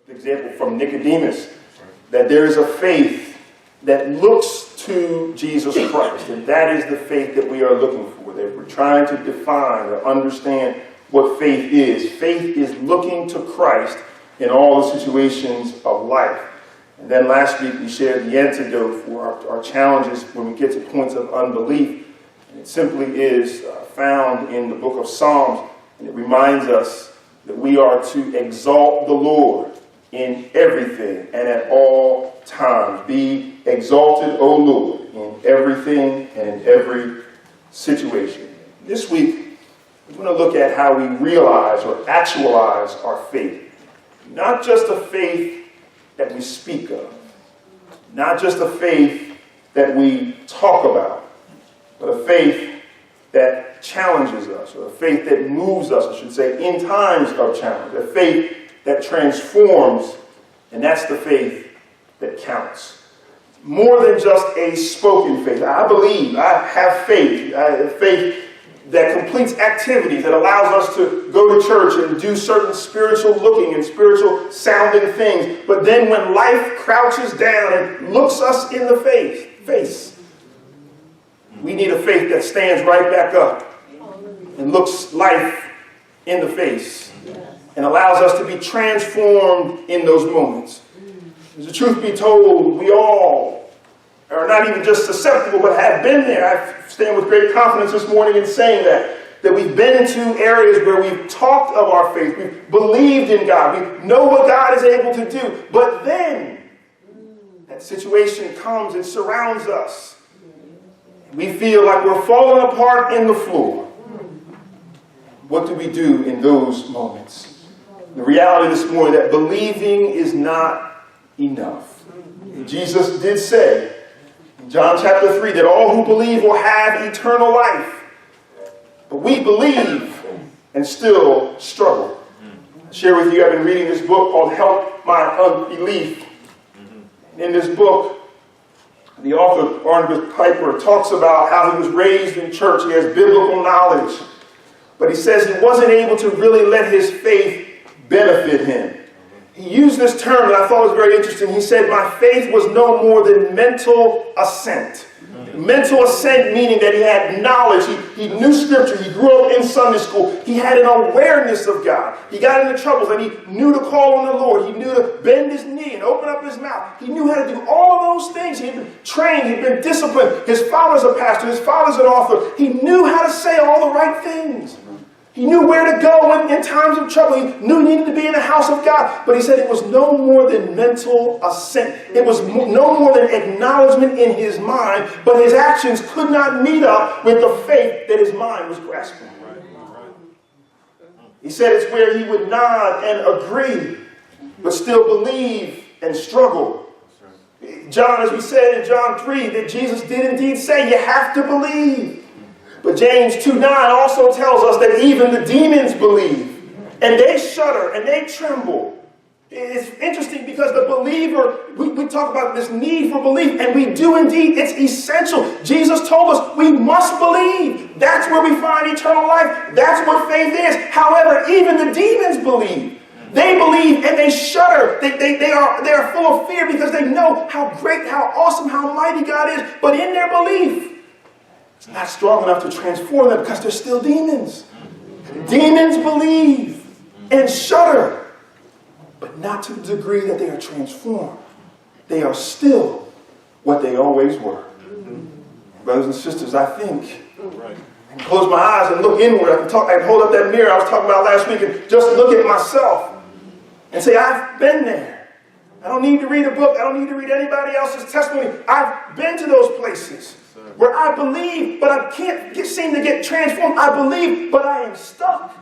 example from Nicodemus, that there is a faith that looks to Jesus Christ, and that is the faith that we are looking for, that we're trying to define or understand what faith is. Faith is looking to Christ in all the situations of life. And then last week we shared the antidote for our challenges when we get to points of unbelief. And it simply is found in the book of Psalms, and it reminds us that we are to exalt the Lord in everything and at all times. Be exalted, O Lord, in everything and in every situation. This week, we're going to look at how we realize or actualize our faith. Not just a faith that we speak of, not just a faith that we talk about, but a faith that challenges us, or a faith that moves us, I should say, in times of challenge. A faith that transforms, and that's the faith that counts. More than just a spoken faith. I believe, I have faith. I have faith that completes activities, that allows us to go to church and do certain spiritual looking and spiritual sounding things. But then when life crouches down and looks us in the face, we need a faith that stands right back up and looks life in the face and allows us to be transformed in those moments. As the truth be told, we all are not even just susceptible, but have been there. I stand with great confidence this morning in saying that we've been into areas where we've talked of our faith, we've believed in God, we know what God is able to do, but then that situation comes and surrounds us. We feel like we're falling apart in the floor. What do we do in those moments? The reality this morning that believing is not enough. Jesus did say in John chapter 3 that all who believe will have eternal life. But we believe and still struggle. I'll share with you, I've been reading this book called Help My Unbelief. In this book, the author, Barnabas Piper, talks about how he was raised in church. He has biblical knowledge. But he says he wasn't able to really let his faith benefit him. He used this term that I thought was very interesting. He said, my faith was no more than mental assent. Mental assent meaning that he had knowledge. He knew Scripture. He grew up in Sunday school. He had an awareness of God. He got into troubles and he knew to call on the Lord. He knew to bend his knee and open up his mouth. He knew how to do all of those things. He had been trained. He had been disciplined. His father's a pastor. His father's an author. He knew how to say all the right things. He knew where to go in times of trouble. He knew he needed to be in the house of God. But he said it was no more than mental assent. It was no more than acknowledgement in his mind, but his actions could not meet up with the faith that his mind was grasping. He said it's where he would nod and agree, but still believe and struggle. John, as we said in John 3, that Jesus did indeed say, you have to believe. But James 2:9 also tells us that even the demons believe, and they shudder, and they tremble. It's interesting because the believer, we talk about this need for belief, and we do indeed. It's essential. Jesus told us we must believe. That's where we find eternal life. That's what faith is. However, even the demons believe. They believe and they shudder. They are full of fear because they know how great, how awesome, how mighty God is. But in their belief, it's not strong enough to transform them because they're still demons. Demons believe and shudder, but not to the degree that they are transformed. They are still what they always were. Brothers and sisters, I think I can close my eyes and look inward. I can hold up that mirror I was talking about last week and just look at myself and say, I've been there. I don't need to read a book. I don't need to read anybody else's testimony. I've been to those places where I believe, but I can't seem to get transformed. I believe, but I am stuck.